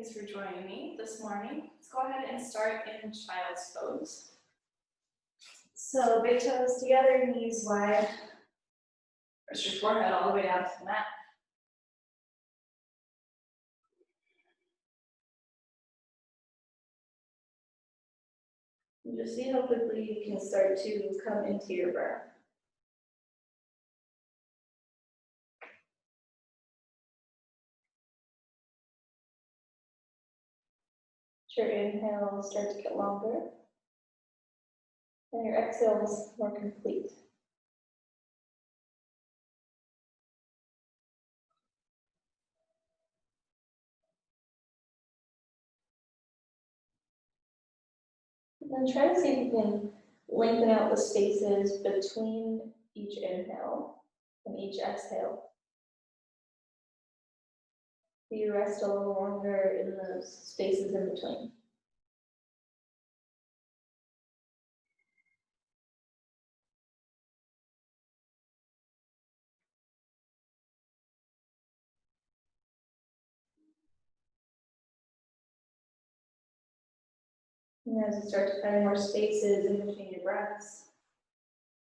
Thanks for joining me this morning. Let's go ahead and start in child's pose. So big toes together, knees wide. Press your forehead all the way down to the mat. And just see how quickly you can start to come into your breath. Your inhale will start to get longer, and your exhale is more complete. And then try to see if you can lengthen out the spaces between each inhale and each exhale. You rest a little longer in those spaces in between. And as you start to find more spaces in between your breaths,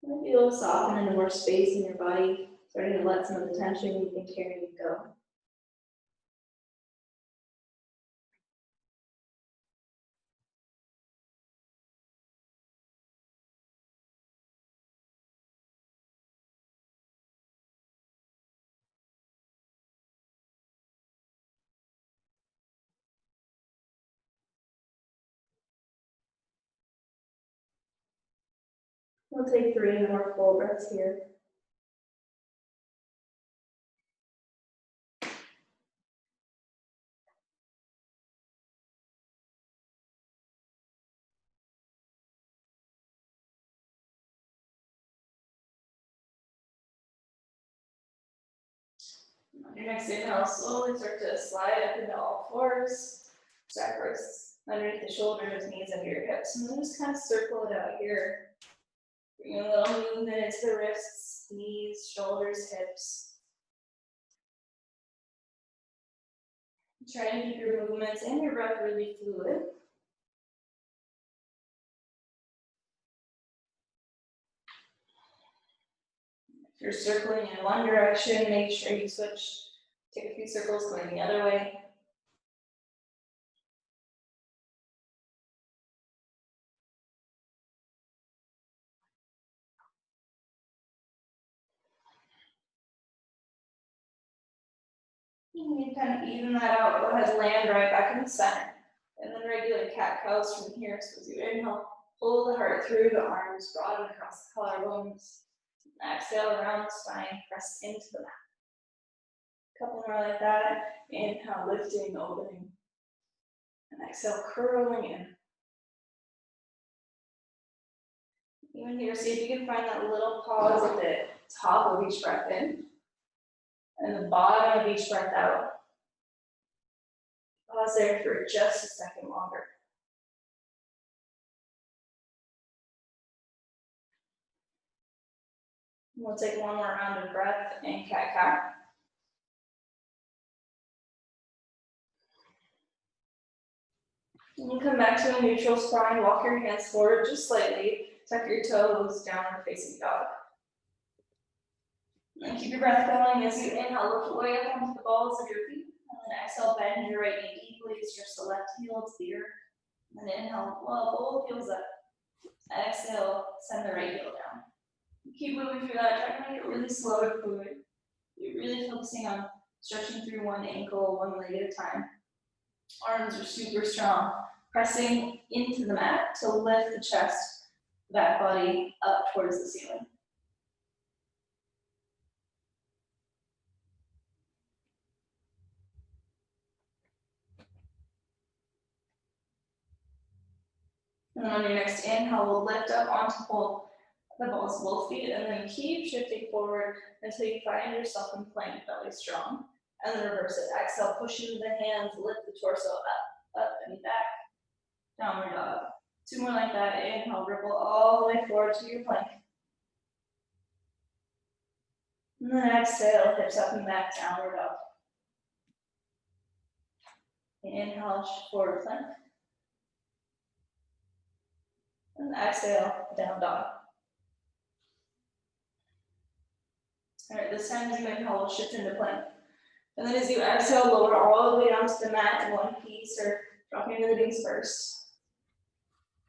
you might be able to soften into more space in your body, starting to let some of the tension you've been carrying go. We'll take 3 more full breaths here. On your next inhale, slowly start to slide up into all fours. Stack wrists underneath the shoulders, knees under your hips, and then just kind of circle it out here. Bring a little movement into the wrists, knees, shoulders, hips. Try to keep your movements and your breath really fluid. If you're circling in one direction, make sure you switch. Take a few circles going the other way. You can kind of even that out. Go ahead, land right back in the center. And then regular cat-cows from here. So as you inhale, pull the heart through, the arms broaden across the collarbones. Exhale around the spine, press into the mat. A couple more like that. Inhale, lifting, opening. And exhale, curling in. Even here, see if you can find that little pause at the top of each breath in. And the bottom of each breath out. Pause there for just a second longer. We'll take one more round of breath in cat-cow. And you come back to a neutral spine, walk your hands forward just slightly, tuck your toes, downward facing dog. And keep your breath going as you inhale, lift way up onto the balls of your feet. And then exhale, bend your right knee deeply, stretch the left heel to the earth. And then inhale, well, both heels up. Exhale, send the right heel down. Keep moving through that, try to make it really slow and fluid. You're really focusing on stretching through one ankle, one leg at a time. Arms are super strong. Pressing into the mat to lift the chest, back body up towards the ceiling. And then on your next inhale, we'll lift up onto the balls of both feet, and then keep shifting forward until you find yourself in plank, belly strong. And then reverse it. Exhale, push into the hands, lift the torso up and back. Downward dog. 2 more like that. Inhale, ripple all the way forward to your plank. And then exhale, hips up and back, downward dog. Inhale, shift forward plank. And exhale, down dog. All right, this time as you inhale, we'll shift into plank. And then as you exhale, lower all the way down to the mat in one piece or dropping into the knees first.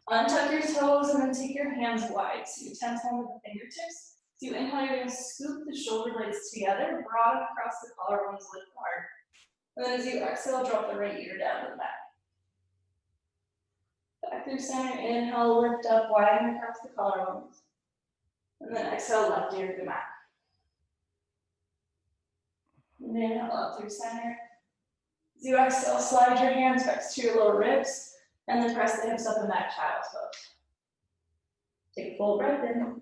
Untuck your toes and then take your hands wide. So you tense on with the fingertips. So you inhale, you're going to scoop the shoulder blades together, broaden across the collarbones, lift hard. And then as you exhale, drop the right ear down to the mat. Back through center, inhale, lift up, widen across the collarbones. And then exhale, left ear to the mat. And inhale up through center. As you exhale, slide your hands back to your lower ribs, and then press the hips up and back, child's pose. Take a full breath in,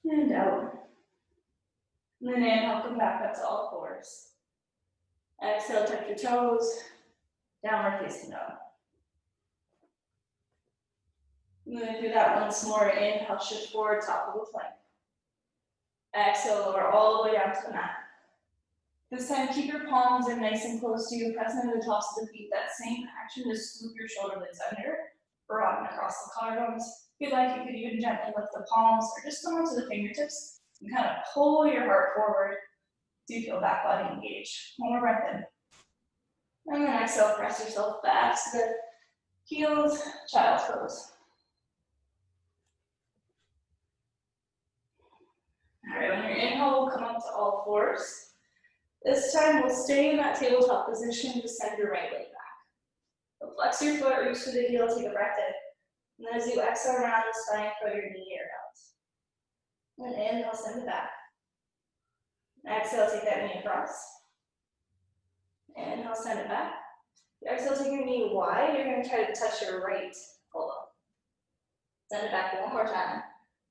and out. And then inhale, come back up to all fours. Exhale, tuck your toes, downward facing dog. Moving through that once more, inhale, shift forward, top of the plank. Exhale, lower all the way down to the mat. This time, keep your palms in nice and close to you, press into the tops of the feet. That same action to scoop your shoulder blades under, broaden across the collarbones. If you'd like, you could even gently lift the palms or just come onto the fingertips and kind of pull your heart forward. Do you feel back body engage? One more breath in. And then exhale, press yourself back to the heels, child's pose. All right, on your inhale, we'll come up to all fours. This time, we'll stay in that tabletop position, just send your right leg back. So flex your foot, reach for the heel, take a breath in. And then as you exhale around the spine, throw your knee air out. And inhale, send it back. Exhale, take that knee across. Inhale, send it back. Exhale, take your knee wide. You're going to try to touch your right elbow. Send it back one more time.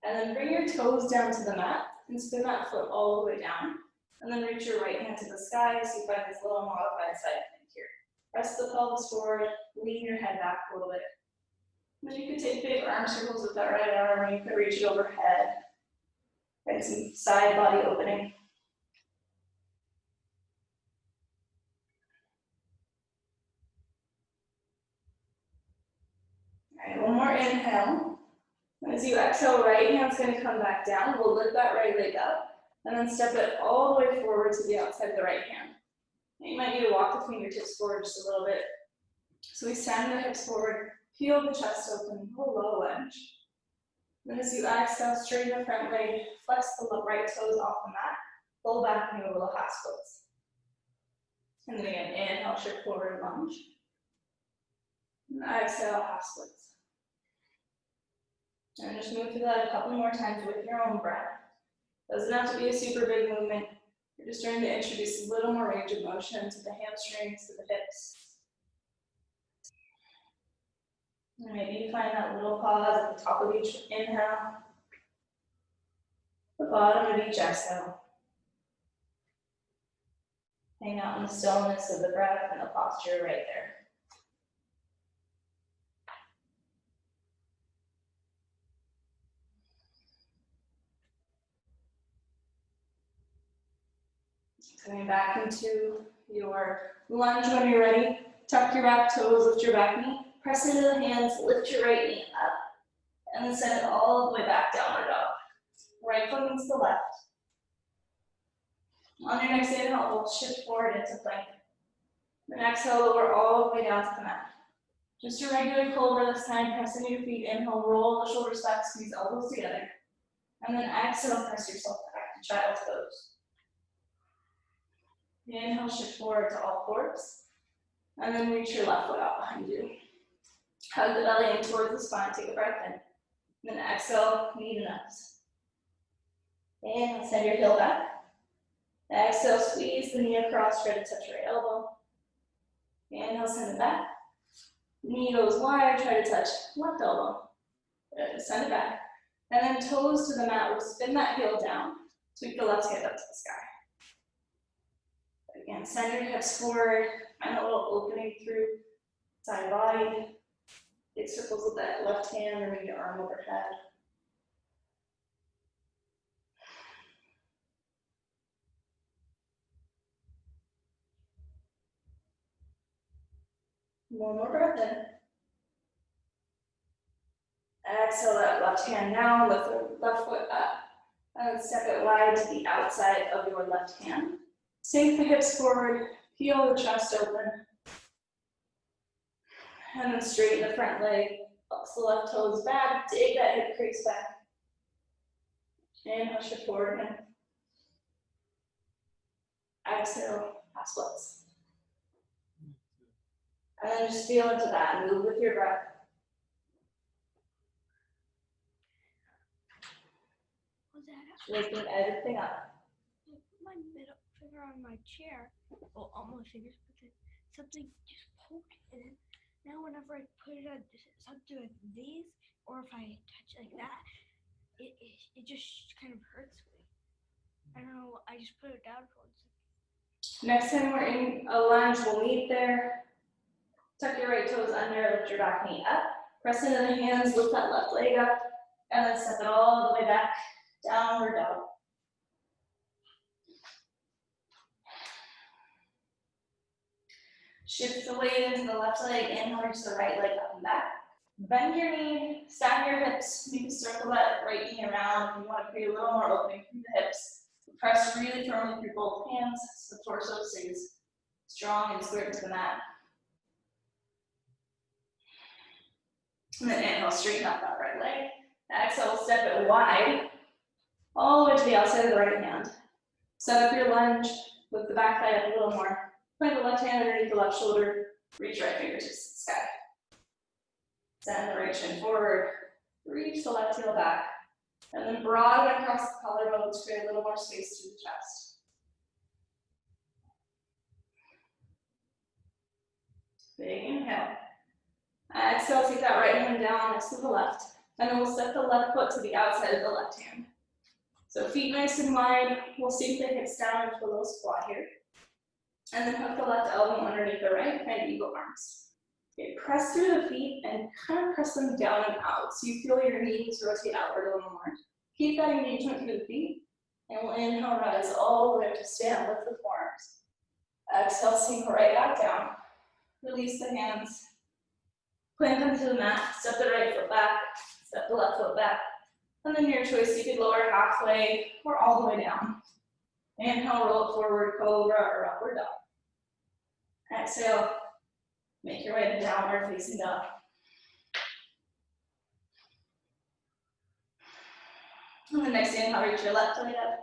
And then bring your toes down to the mat and spin that foot all the way down. And then reach your right hand to the sky so you find this little modified side plank here. Press the pelvis forward, lean your head back a little bit. Then you can take big arm circles with that right arm, or you can reach it overhead. And some side body opening. All right, one more inhale. As you exhale, right hand's going to come back down. We'll lift that right leg up. And then step it all the way forward to the outside of the right hand. You might need to walk the fingertips forward just a little bit. So we send the hips forward, peel the chest open, pull low lunge. Then as you exhale, straighten the front leg, flex the right toes off the mat, pull back into a little half splits. And then again, inhale, shift forward, lunge. And exhale, half splits. And just move through that a couple more times with your own breath. Doesn't have to be a super big movement. You're just trying to introduce a little more range of motion to the hamstrings, to the hips. And maybe you find that little pause at the top of each inhale, the bottom of each exhale. Hang out in the stillness of the breath and the posture right there. Coming back into your lunge when you're ready. Tuck your back toes, lift your back knee. Press into the hands, lift your right knee up. And then send it all the way back, downward dog. Right foot meets the left. On your next inhale, we'll shift forward into plank. Then exhale, lower all the way down to the mat. Just a regular cobra this time. Press into your feet. Inhale, roll the shoulders back, squeeze elbows together. And then exhale, press yourself back to child's pose. Inhale, shift forward to all fours. And then reach your left foot out behind you. Hug the belly in towards the spine. Take a breath in. Then exhale, knee to nose. Inhale, send your heel back. Exhale, squeeze the knee across, try to touch your right elbow. Inhale, send it back. Knee goes wide, try to touch left elbow. Send it back. And then toes to the mat, we'll spin that heel down. Sweep the left hand up to the sky. Again, send your hips forward, find a little opening through side body. Big circles with that left hand, or maybe your arm overhead. One more breath in. Exhale that left hand down, lift the left foot up, and then step it wide to the outside of your left hand. Sink the hips forward, peel the chest open, and then straighten the front leg, flex the left toes back, dig that hip crease back. Inhale, shift forward again. Exhale, half splits. And then just feel into that, move with your breath. Waking everything up. I put my middle finger on my chair, well, all my fingers, but then something just poked in it. Now whenever I put it on something like these, or if I touch it like that, it just kind of hurts me. I don't know, I just put it down for 1 second. Next time we're in a lunge, we'll meet there. Tuck your right toes under, lift your back knee up. Press into the hands, lift that left leg up, and then step it all the way back, downward dog. Shift the weight into the left leg, inhale, reach the right leg up and back. Bend your knee, stack your hips, maybe circle that right knee around. You want to create a little more opening through the hips. Press really firmly through both hands so the torso stays strong and squared to the mat. And then inhale, straighten up that right leg. Exhale, step it wide, all the way to the outside of the right hand. Set up your lunge, lift the back thigh up a little more. Plant the left hand underneath the left shoulder, reach right fingertips to the sky. Send the right shin forward, reach the left heel back, and then broaden across the collarbone to create a little more space through the chest. Big inhale. Exhale, take that right hand down next to the left, and then we'll step the left foot to the outside of the left hand. So feet nice and wide, we'll sink the hips down into a little squat here. And then hook the left elbow underneath the right, kind of eagle arms. Okay, press through the feet and kind of press them down and out so you feel your knees rotate outward a little more. Keep that engagement through the feet, and we'll inhale, rise all the way up to stand, lift the forearms. Exhale, sink right back down. Release the hands. Plant them to the mat, step the right foot back, step the left foot back. And then your choice, you could lower halfway or all the way down. Inhale, roll it forward, cobra or upward dog. Exhale, make your way to downward facing dog. And the next inhale, reach your left leg up.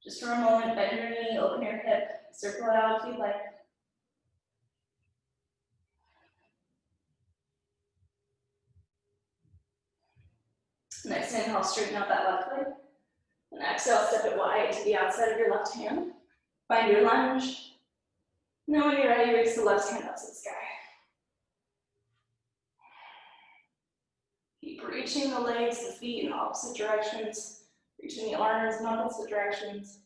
Just for a moment, bend your knee, open your hip, circle it out if you'd like. Next inhale, straighten out that left leg. And exhale, step it wide to the outside of your left hand. Find your lunge. Now when you're ready, raise the left hand up to the sky. Keep reaching the legs, the feet in opposite directions. Reaching the arms in opposite directions.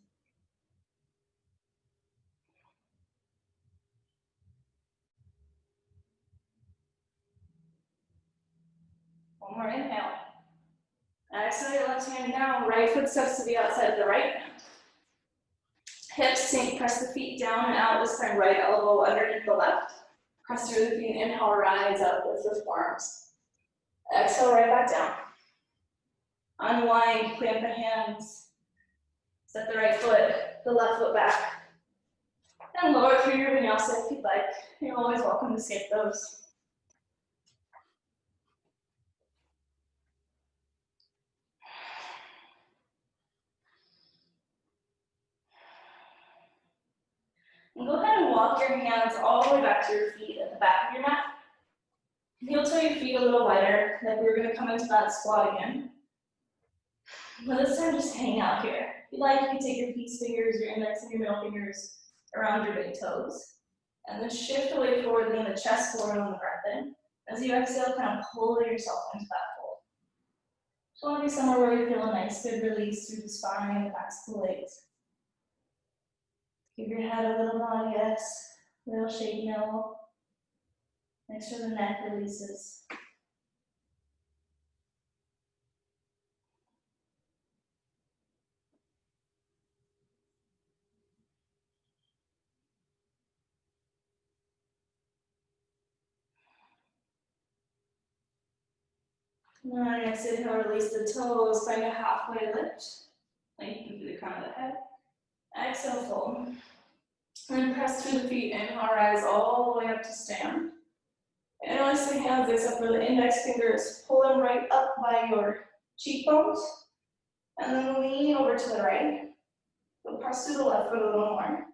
One more inhale. Exhale your left hand down, right foot steps to the outside of the right hand. Hips sink, press the feet down and out, this time right elbow underneath the left. Press through the feet, inhale, rise up, lift the forearms. Exhale, right back down. Unwind, plant the hands. Step the right foot, the left foot back. And lower through your vinyasa if you'd like. You're always welcome to skip those. And go ahead and walk your hands all the way back to your feet at the back of your mat. Heel toe your feet a little wider, like we're gonna come into that squat again. But this time just hang out here. If you'd like, you can take your peace fingers, your index and your middle fingers around your big toes. And then shift the weight forward, lean the chest forward on the breath in. As you exhale, kind of pull yourself into that fold. Just wanna be somewhere where you feel a nice good release through the spine and the backs of the legs. Give your head a little nod, yes. Little shake no. Make sure the neck releases. And then next inhale, release the toes, find a halfway lift. Lengthen through the crown of the head. Exhale, fold. And then press through the feet, inhale, rise all the way up to stand. And release the hands, except for the index fingers. Pull them right up by your cheekbones. And then lean over to the right. So press through the left foot a little more.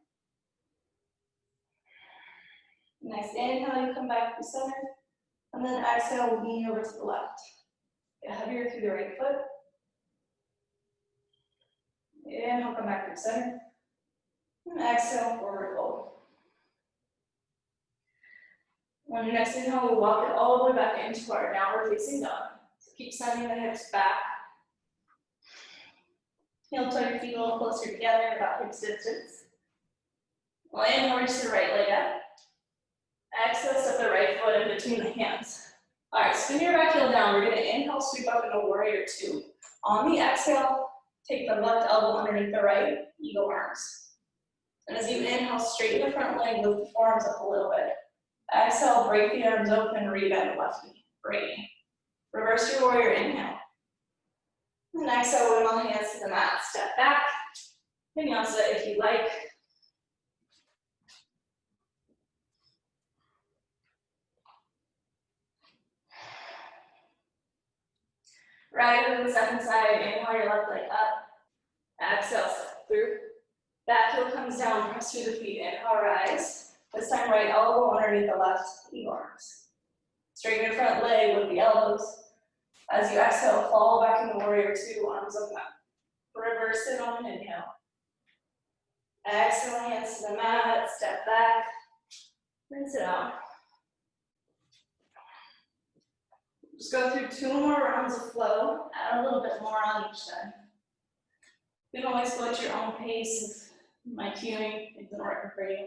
Next inhale, you come back to center. And then exhale, lean over to the left. Get heavier through the right foot. Inhale, come back to center. And exhale, forward fold. On your next inhale, we'll walk it all the way back into our downward facing dog. So keep sending the hips back. Heel toe your feet a little closer together, about hips distance. We'll inhale, reach the right leg up. Exhale, step the right foot in between the hands. All right, spin your back heel down. We're gonna inhale, sweep up into warrior two. On the exhale, take the left elbow underneath the right, eagle arms. And as you inhale, straighten the front leg, lift the forearms up a little bit. Exhale, break the arms open, rebend the left knee. Great. Reverse your warrior inhale. And exhale, wing all hands to the mat. Step back. Vinyasa if you like. Right to the second side, inhale your left leg up. Exhale, step through. Back heel comes down, press through the feet, inhale, rise. This time right elbow underneath the left, eagle arms. Straighten your front leg with the elbows. As you exhale, fall back into warrior two, arms open up. Reverse it on an inhale. Exhale, hands to the mat, step back, rinse it out. Just go through 2 more rounds of flow, add a little bit more on each side. You can always go at your own pace if my cueing isn't working for you.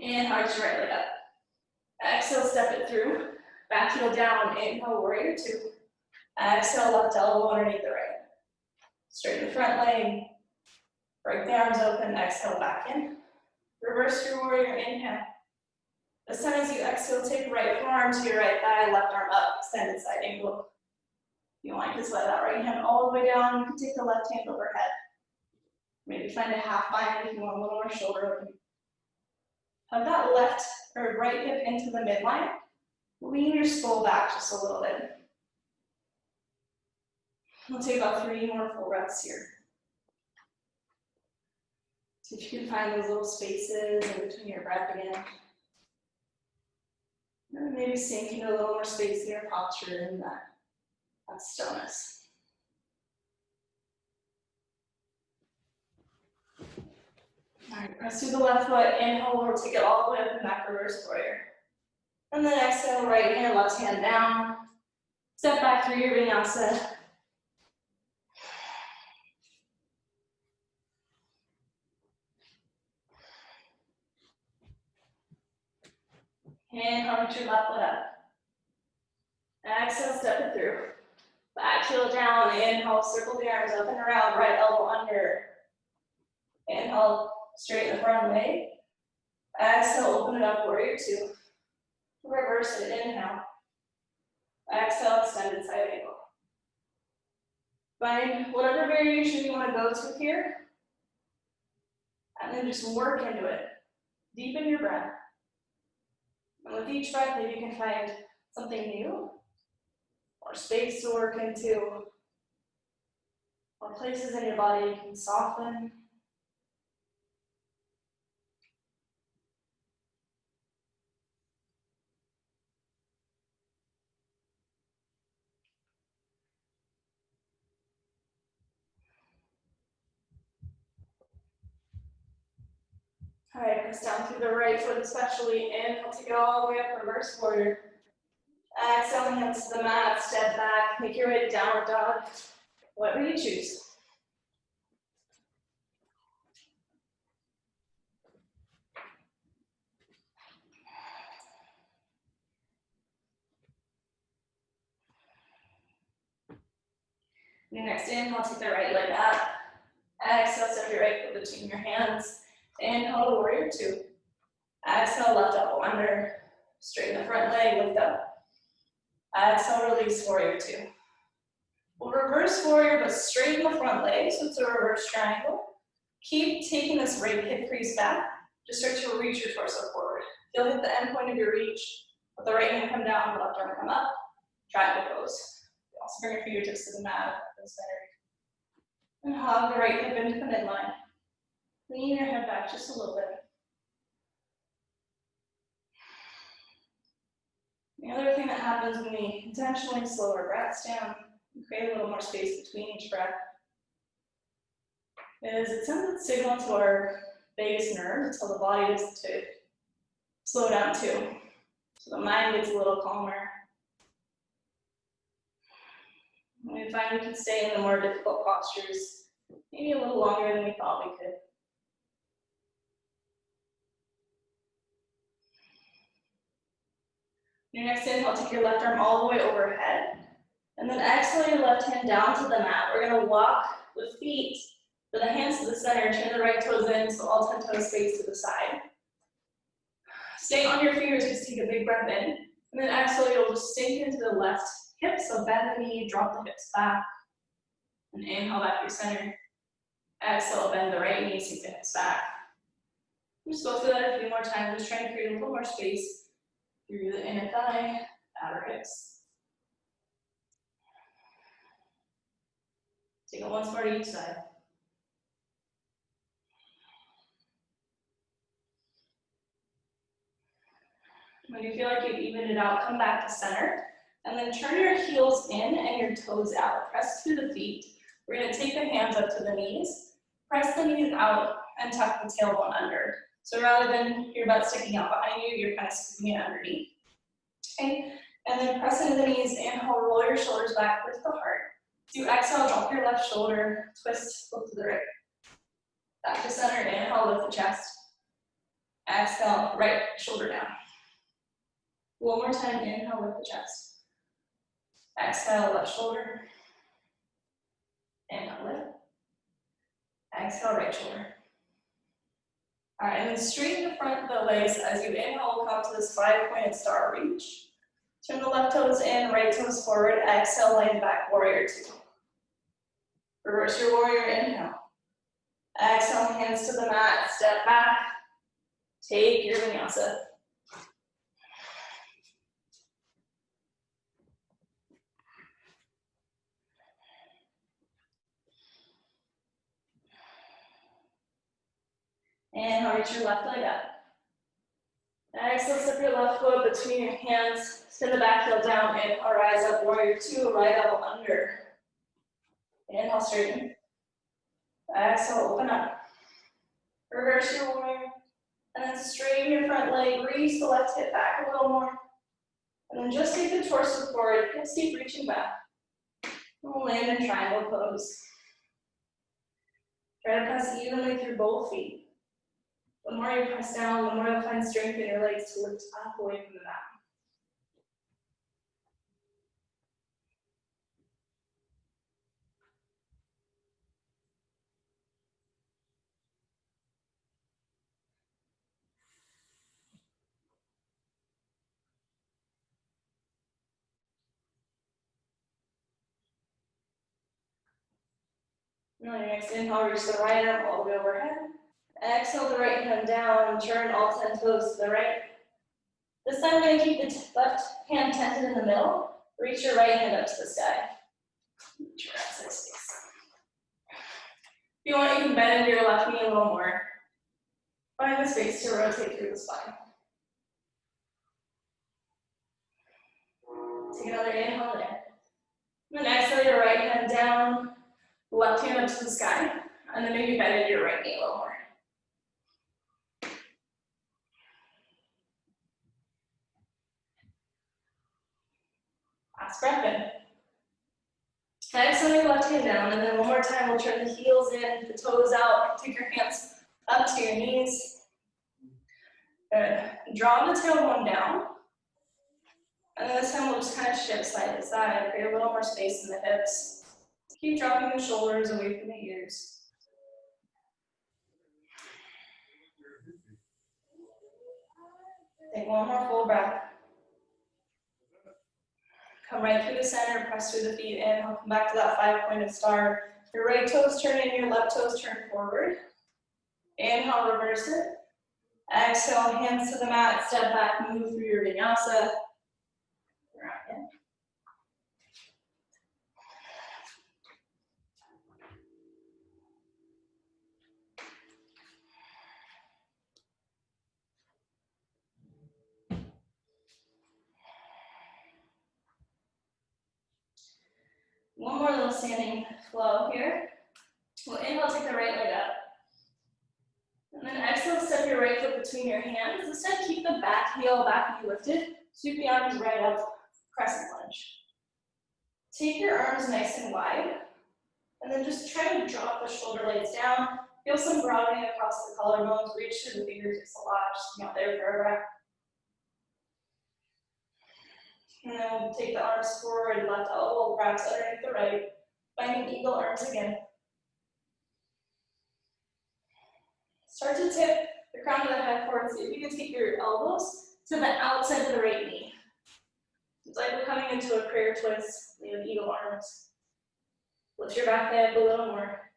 And arch your right leg up. Exhale, step it through. Back heel down, inhale, warrior two. Exhale, left elbow underneath the right. Straighten the front leg. Break the arms open, exhale, back in. Reverse your warrior, inhale. This time as you exhale, take right forearm to your right thigh, left arm up, extended side angle. If you want, you can slide that right hand all the way down. You can take the left hand overhead. Maybe find a half bind if you want a little more shoulder open. Have that left or right hip into the midline. Lean your skull back just a little bit. We'll take about 3 more full breaths here. See if you can find those little spaces in between your breath again. And maybe sink into a little more space in your posture and that stillness. All right, press through the left foot, inhale, we'll take it all the way up and back, reverse warrior. And then exhale, right hand, left hand down. Step back through your vinyasa. Inhale, reach your left foot up. Exhale, step it through. Back heel down, inhale, circle the arms up and around, right elbow under. Inhale, straighten the front leg. Exhale, open it up, warrior two. Reverse it, inhale. Exhale, extended side angle. Find whatever variation you want to go to here. And then just work into it. Deepen your breath. And with each breath, maybe you can find something new, or space to work into, or places in your body you can soften. All right, press down through the right foot especially, inhale, take it all the way up, reverse warrior. Exhale, hands to the mat, step back, make your way to downward dog, whatever you choose. Your next inhale, take the right leg up. Exhale, step your right foot between your hands. Inhale to warrior two. Exhale, left elbow under. Straighten the front leg, lift up. Exhale, release, warrior two. We'll reverse warrior, but straighten the front leg, so it's a reverse triangle. Keep taking this right hip crease back. Just start to reach your torso forward. You'll hit the end point of your reach. Let the right hand come down, the left arm come up. Triangle pose. You also bring your fingertips to the mat if that feels better. And hug the right hip into the midline. Lean your head back just a little bit. The other thing that happens when we intentionally slow our breaths down and create a little more space between each breath is it sends a signal to our vagus nerve to tell the body to slow down too. So the mind gets a little calmer. And we find we can stay in the more difficult postures maybe a little longer than we thought we could. Your next inhale, take your left arm all the way overhead. And then exhale your left hand down to the mat. We're gonna walk the feet with the hands to the center, turn the right toes in, so all 10 toes face to the side. Stay on your fingers, just take a big breath in. And then exhale, you'll just sink into the left hip, so bend the knee, drop the hips back. And inhale back to your center. Exhale, bend the right knee, sink the hips back. Just go through that a few more times, just trying to create a little more space through the inner thigh, outer hips. Take it once more to each side. When you feel like you've evened it out, come back to center. And then turn your heels in and your toes out. Press through the feet. We're going to take the hands up to the knees. Press the knees out and tuck the tailbone under. So rather than your butt sticking out behind you, you're kind of scooping it underneath. Okay, and then press into the knees. Inhale, roll your shoulders back, lift the heart. Do exhale, drop your left shoulder, twist, look to the right. Back to center, inhale, lift the chest. Exhale, right shoulder down. One more time, inhale, lift the chest. Exhale, left shoulder. Inhale, lift. Exhale, right shoulder. All right, and then straighten the front of the legs as you inhale, come to this 5-pointed star reach. Turn the left toes in, right toes forward. Exhale, lean back, warrior two. Reverse your warrior, inhale. Exhale, hands to the mat, step back. Take your vinyasa. Inhale, reach your left leg up. Exhale, step your left foot between your hands, send the back heel down, inhale, rise up, warrior two, right elbow under. Inhale, straighten. Exhale, open up. Reverse your warrior, and then straighten your front leg, reach the left hip back a little more. And then just take the torso forward, hips deep, reaching back. We'll land in triangle pose. Try to press evenly through both feet. The more you press down, the more you'll find strength in your legs to lift up away from the mat. And on your next inhale, reach the right arm all the way overhead. Exhale the right hand down, turn all 10 toes to the right. This time we're going to keep the left hand tented in the middle. Reach your right hand up to the sky. Reach your outside space. If you want, you can bend into your left knee a little more. Find the space to rotate through the spine. Take another inhale there. And then exhale your right hand down, left hand up to the sky, and then maybe bend into your right knee a little more. Last breath in. Exhale your left hand down, and then one more time we'll turn the heels in, the toes out, take your hands up to your knees. Good. Draw the tailbone down. And then this time we'll just kind of shift side to side, create a little more space in the hips. Keep dropping the shoulders away from the ears. Take one more full breath. Come right through the center, press through the feet, inhale, come back to that 5-pointed star. Your right toes turn in, your left toes turn forward. Inhale, reverse it. Exhale, hands to the mat, step back, move through your vinyasa. One more little standing flow here. We'll inhale, take the right leg up. And then exhale, step your right foot between your hands. This time, keep the back heel lifted. Sweep the arms right up, crescent lunge. Take your arms nice and wide. And then just try to drop the shoulder blades down. Feel some broadening across the collarbones. Reach through the fingertips a lot, just not there for a breath. And then we'll take the arms forward, left elbow wraps underneath the right. Finding eagle arms again. Start to tip the crown of the head forward. See if you can take your elbows to the outside of the right knee. It's like we're coming into a prayer twist. We have eagle arms. Lift your back leg a little more.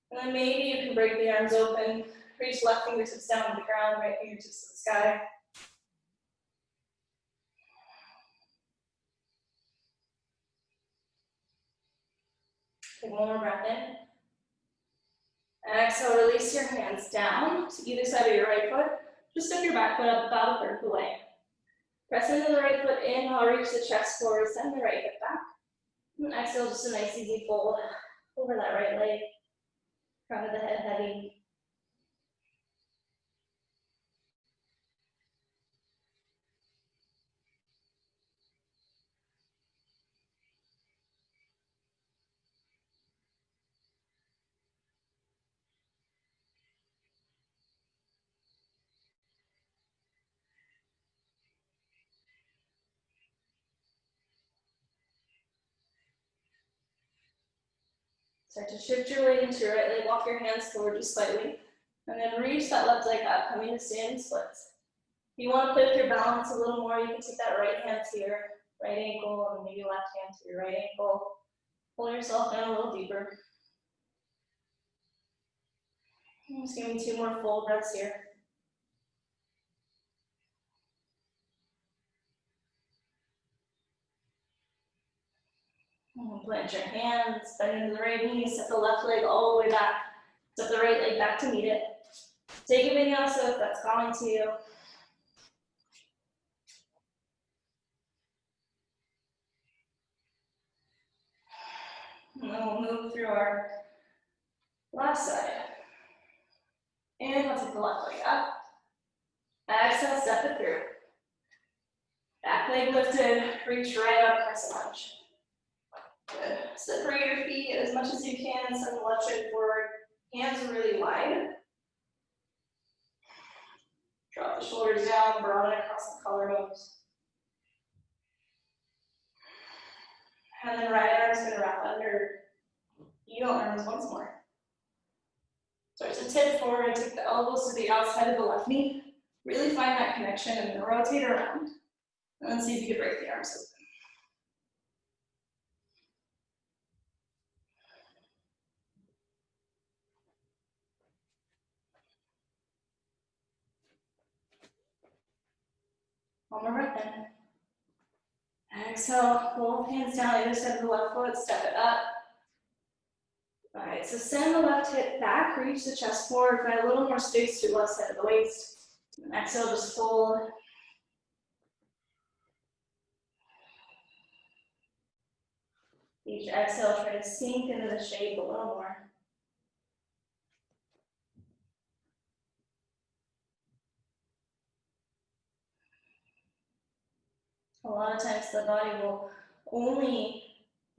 And then maybe you can break the arms open. Reach left fingertips down to the ground, right fingertips to the sky. Take one more breath in. Exhale, release your hands down to either side of your right foot. Just step your back foot up about a third of the way. Press into the right foot, inhale, reach the chest forward, send the right hip back. And exhale, just a nice easy fold over that right leg. Crown of the head heavy. Start to shift your weight into your right leg, walk your hands forward just slightly. And then reach that left leg up, coming to standing splits. If you want to play with your balance a little more, you can take that right hand to your right ankle and maybe left hand to your right ankle. Pull yourself down a little deeper. Just give me 2 more full breaths here. Plant your hands, bend into the right knee, step the left leg all the way back. Step the right leg back to meet it. Take a vinyasa if that's calling to you. And then we'll move through our last side. Inhale, take the left leg up. Exhale, step it through. Back leg lifted, reach right up, crescent lunge. Good. Separate your feet as much as you can, send the left shin forward. Hands really wide. Drop the shoulders down, broaden across the collarbones. And then right arm's gonna wrap under eagle arms once more. Start to tip forward, take the elbows to the outside of the left knee. Really find that connection and then rotate around. And then see if you can break the arms open. One more breath in. Exhale, both hands down either side of the left foot, step it up. All right, so send the left hip back, reach the chest forward, find a little more space to the left side of the waist. And exhale, just fold. Each exhale, try to sink into the shape a little more. A lot of times the body will only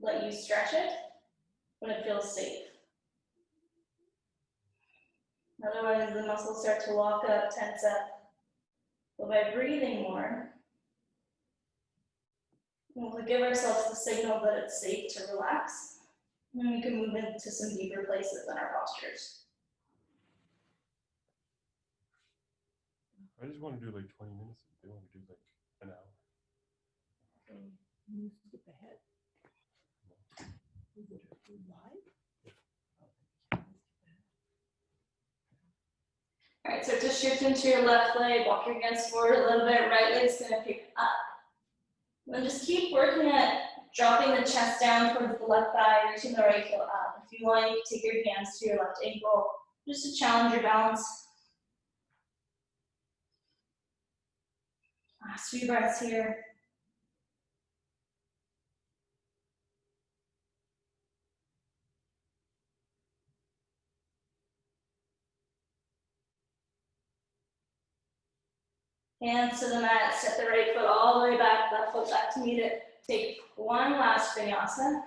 let you stretch it when it feels safe. Otherwise, the muscles start to lock up, tense up. But by breathing more, we'll give ourselves the signal that it's safe to relax. And we can move into some deeper places in our postures. I just want to do like 20 minutes. They want to do like an hour. Can you skip ahead? Is it live? All right, so just shift into your left leg, walk your hands forward a little bit, right leg's gonna pick up. And then just keep working at dropping the chest down towards the left thigh, reaching the right heel up. If you like, take your hands to your left ankle, just to challenge your balance. Last few breaths here. Hands to the mat, step the right foot all the way back, left foot back to meet it. Take one last vinyasa.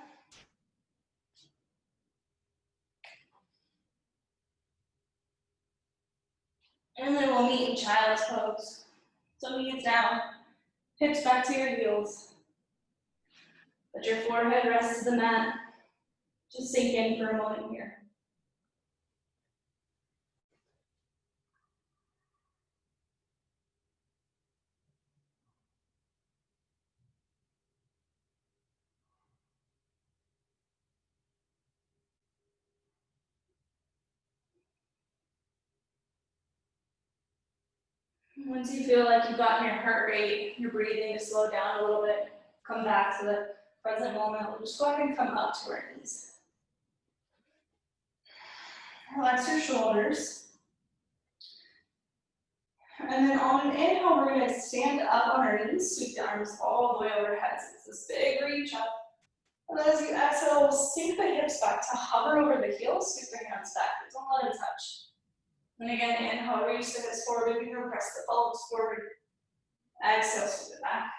And then we'll meet in child's pose. So knees down, hips back to your heels. Let your forehead rest to the mat. Just sink in for a moment here. Once you feel like you've gotten your heart rate, your breathing to slow down a little bit, come back to the present moment. We'll just go ahead and come up to our knees. Relax your shoulders. And then on an inhale, we're going to stand up on our knees, sweep the arms all the way overhead. So it's this big reach up. And then as you exhale, sink the hips back to hover over the heels, sweep your hands back. Don't let it touch. And again, inhale, reach the hips forward, maybe press the pelvis forward. Exhale, sweep it back.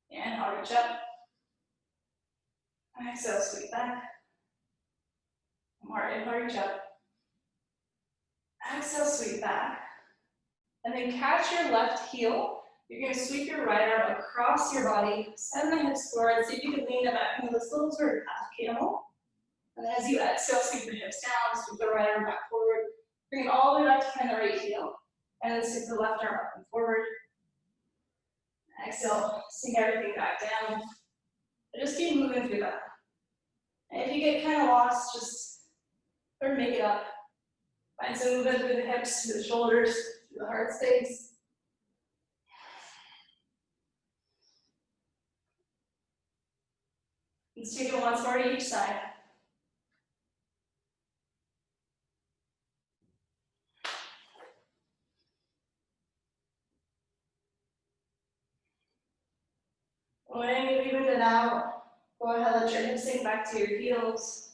Inhale, reach up. Exhale, sweep back. More inhale, reach up. Exhale, sweep back. And then catch your left heel. You're going to sweep your right arm across your body, send the hips forward. See if you can lean it back into this little sort of half camel. And then as you exhale, sweep the hips down, sweep the right arm back forward. Bring it all the way back to find the right heel. And then sweep the left arm up and forward. Exhale, sink everything back down. And just keep moving through that. And if you get kind of lost, just sort of make it up. Find some movement through the hips, through the shoulders, through the heart space. Let's take it once more to each side. When you even it out, go ahead, let your hips sink back to your heels.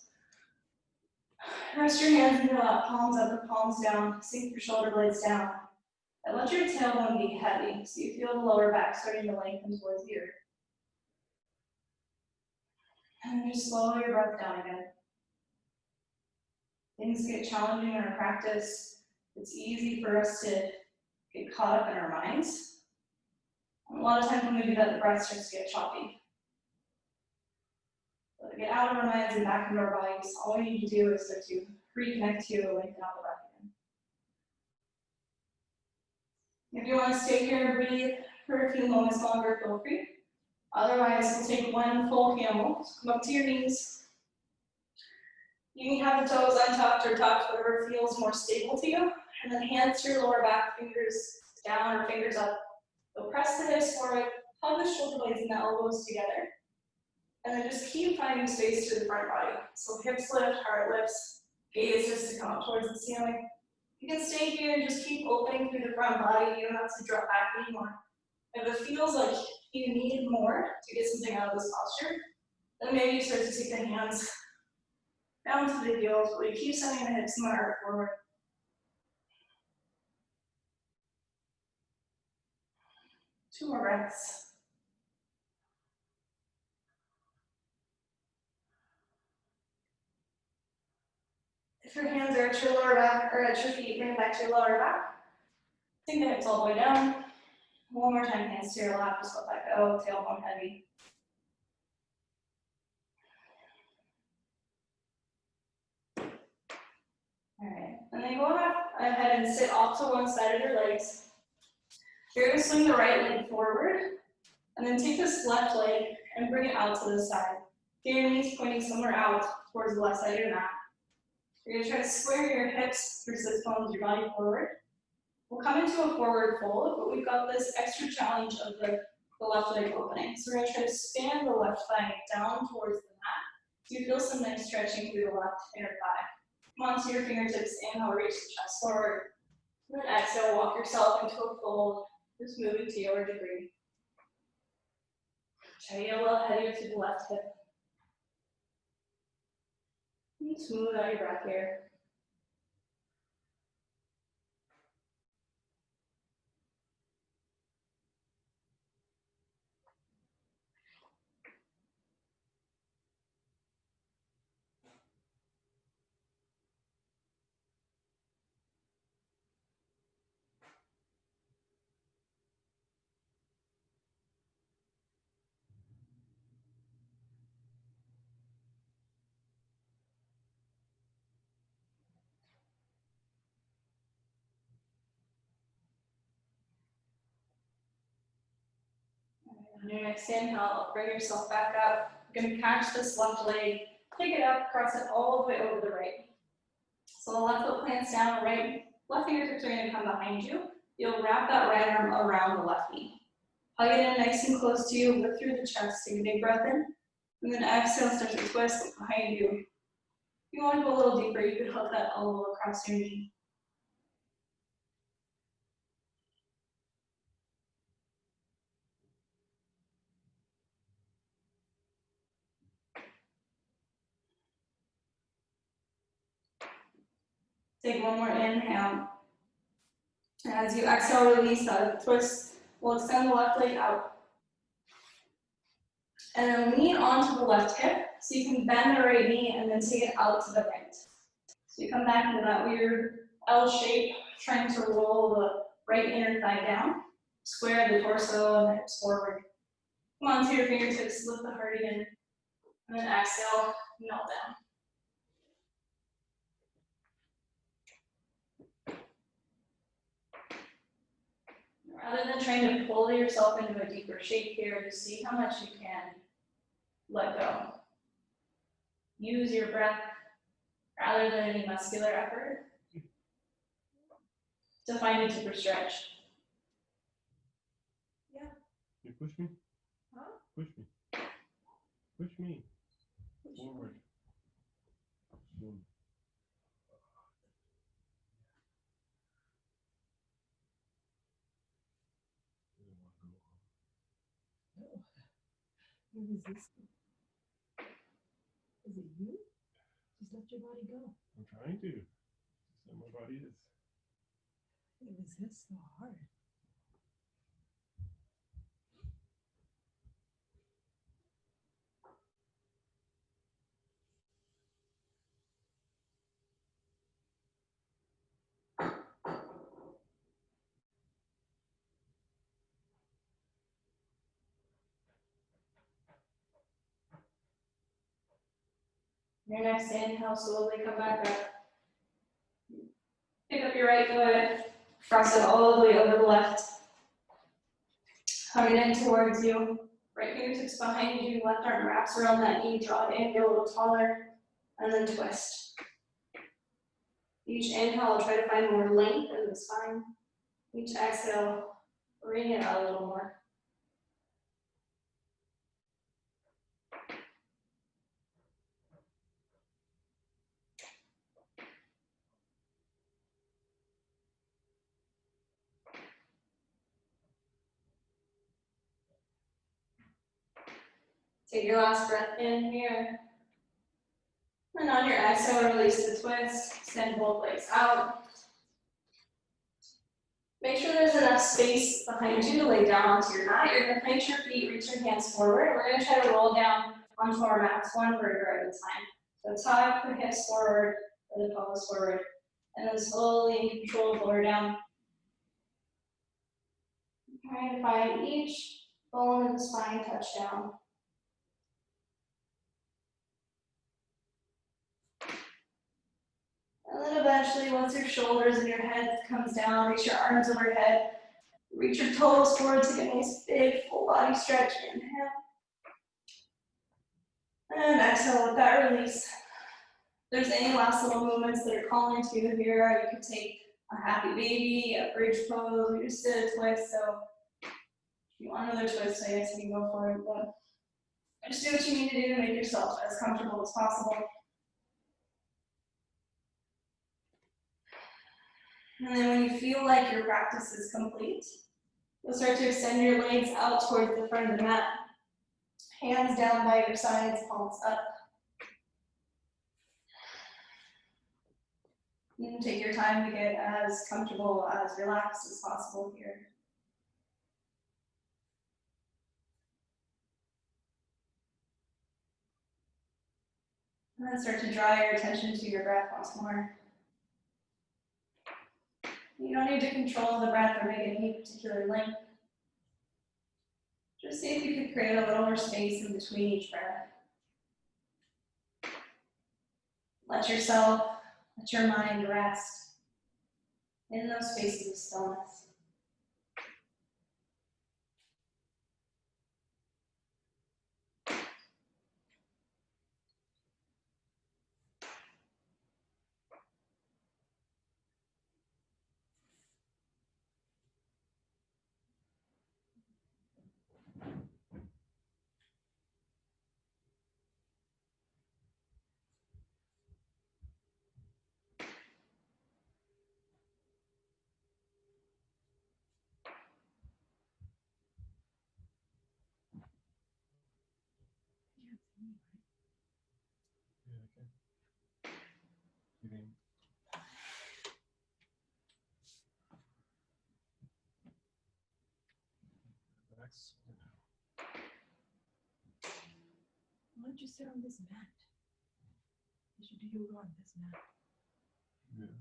Rest your hands in your lap, palms up or palms down, sink your shoulder blades down. And let your tailbone be heavy, so you feel the lower back starting to lengthen towards the earth. And then just slow your breath down again. Things get challenging in our practice. It's easy for us to get caught up in our minds. And a lot of times when we do that, the breath starts to get choppy. But to get out of our minds and back into our bodies, all we need to do is start to reconnect to lengthen out the breath again. If you want to stay here and breathe for a few moments longer, feel free. Otherwise, we'll take one full camel. So come up to your knees. You can have the toes untucked or tucked, whatever feels more stable to you. And then hands to your lower back, fingers down or fingers up. So press the hips forward, hug the shoulder blades and the elbows together. And then just keep finding space through the front body. So hips lift, heart lifts, gaze just to come up towards the ceiling. You can stay here and just keep opening through the front body. You don't have to drop back anymore. If it feels like you need more to get something out of this posture, then maybe you start to take the hands down to the heels, but we keep sending the hips and the heart forward. Two more breaths. If your hands are at your lower back or at your feet, bring it back to your lower back. Sink the hips all the way down. One more time, hands to your lap, just let that go, tailbone heavy. All right, and then go ahead and sit off to one side of your legs. You're gonna swing the right leg forward, And then take this left leg and bring it out to the side. Get your knees pointing somewhere out towards the left side of your mat. You're gonna try to square your hips through sits bones, your body forward. We'll come into a forward fold, but we've got this extra challenge of the left leg opening. So we're gonna try to span the left thigh down towards the mat. So you feel some nice stretching through the left inner thigh. Come onto your fingertips, inhale, reach the chest forward. And then exhale, walk yourself into a fold, just moving to your degree. Try to get a little heavier through the left hip. And smooth out your breath here. On your next inhale, bring yourself back up. You're going to catch this left leg, pick it up, cross it all the way over the right. So the left foot plants down, left fingertips are going to come behind you. You'll wrap that right arm around the left knee. Hug it in nice and close to you, look through the chest, take a big breath in, and then exhale, start to twist behind you. If you want to go a little deeper, you could hook that elbow across your knee. Take one more inhale. And as you exhale, release that twist. We'll extend the left leg out. And then lean onto the left hip so you can bend the right knee and then take it out to the right. So you come back into that weird L shape, trying to roll the right inner thigh down. Square the torso and the hips forward. Come onto your fingertips, lift the heart again. And then exhale, melt down. Rather than trying to pull yourself into a deeper shape here, just see how much you can let go. Use your breath rather than any muscular effort to find a deeper stretch. Yeah. You push me? Huh? Push me. Push me. Forward. Boom. No. You're resisting. Is it you? Just let your body go. I'm trying to. Just how my body is. It resists so hard. Your next inhale, slowly come back up. Pick up your right foot, cross it all the way over the left. Hug it in towards you. Right fingertips behind you, left arm wraps around that knee, draw it in, get a little taller, and then twist. Each inhale, try to find more length in the spine. Each exhale, bring it out a little more. Take your last breath in here. And on your exhale, release the twist. Extend both legs out. Make sure there's enough space behind you to lay down onto your mat. You're going to plant your feet, reach your hands forward. We're going to try to roll down onto our mats one vertebra at a time. So tuck the hips forward, or the pelvis forward, and then slowly in control lower down. Trying to find each bone in the spine touch down. And then eventually, once your shoulders and your head comes down, reach your arms overhead. Reach your toes forward, take a nice big full body stretch, inhale. And exhale, let that release. If there's any last little movements that are calling to you here, you could take a happy baby, a bridge pose, we just did a twist, so if you want another twist, I guess you can go for it, but just do what you need to do to make yourself as comfortable as possible. And then when you feel like your practice is complete, you'll start to extend your legs out towards the front of the mat. Hands down by your sides, palms up. You can take your time to get as comfortable, as relaxed as possible here. And then start to draw your attention to your breath once more. You don't need to control the breath or make it any particular length. Just see if you could create a little more space in between each breath. Let your mind rest in those spaces of stillness. Yeah, okay. Getting relax. Why don't you sit on this mat? You should do yoga on this mat. Yeah.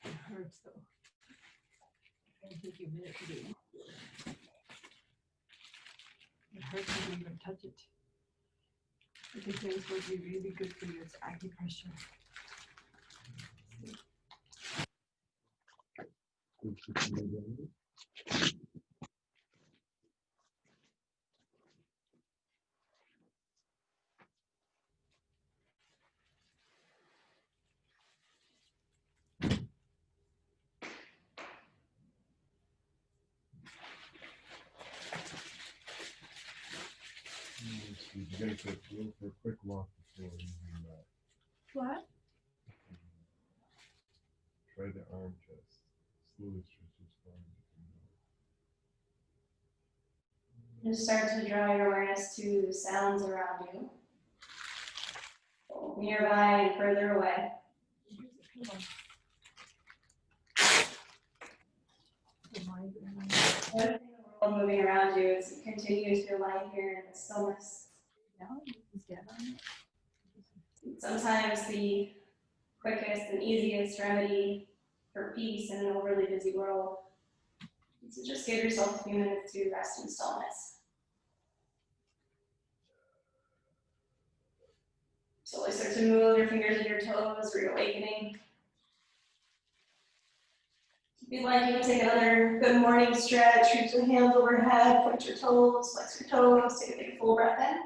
It hurts though. It'll take you a minute to do it. It hurts when you even touch it. But they say it's supposed to be really good for you. It's acupressure. You gotta go for a quick walk before you do that. What? Try the arm chest. Slowly stretch your spine. Just start to draw your awareness to sounds around you, both nearby and further away. Everything in the world moving around you as you continue to lie here in the stillness. Sometimes the quickest and easiest remedy for peace in an overly busy world is to just give yourself a few minutes to rest in stillness. Slowly start to move your fingers and your toes, reawakening. If you'd like, you can take another good morning stretch. Reach your hands overhead, point your toes, flex your toes, take a big full breath in.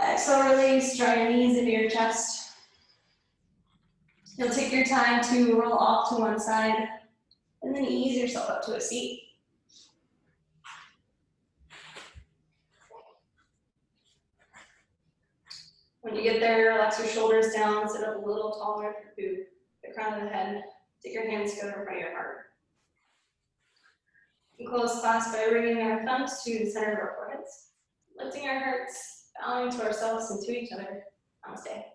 Exhale, release, draw your knees into your chest. You'll take your time to roll off to one side and then ease yourself up to a seat. When you get there, relax your shoulders down, sit up a little taller through the crown of the head. Take your hands together in front of your heart. We close class by bringing our thumbs to the center of our foreheads, lifting our hearts, bowing to ourselves and to each other. Namaste.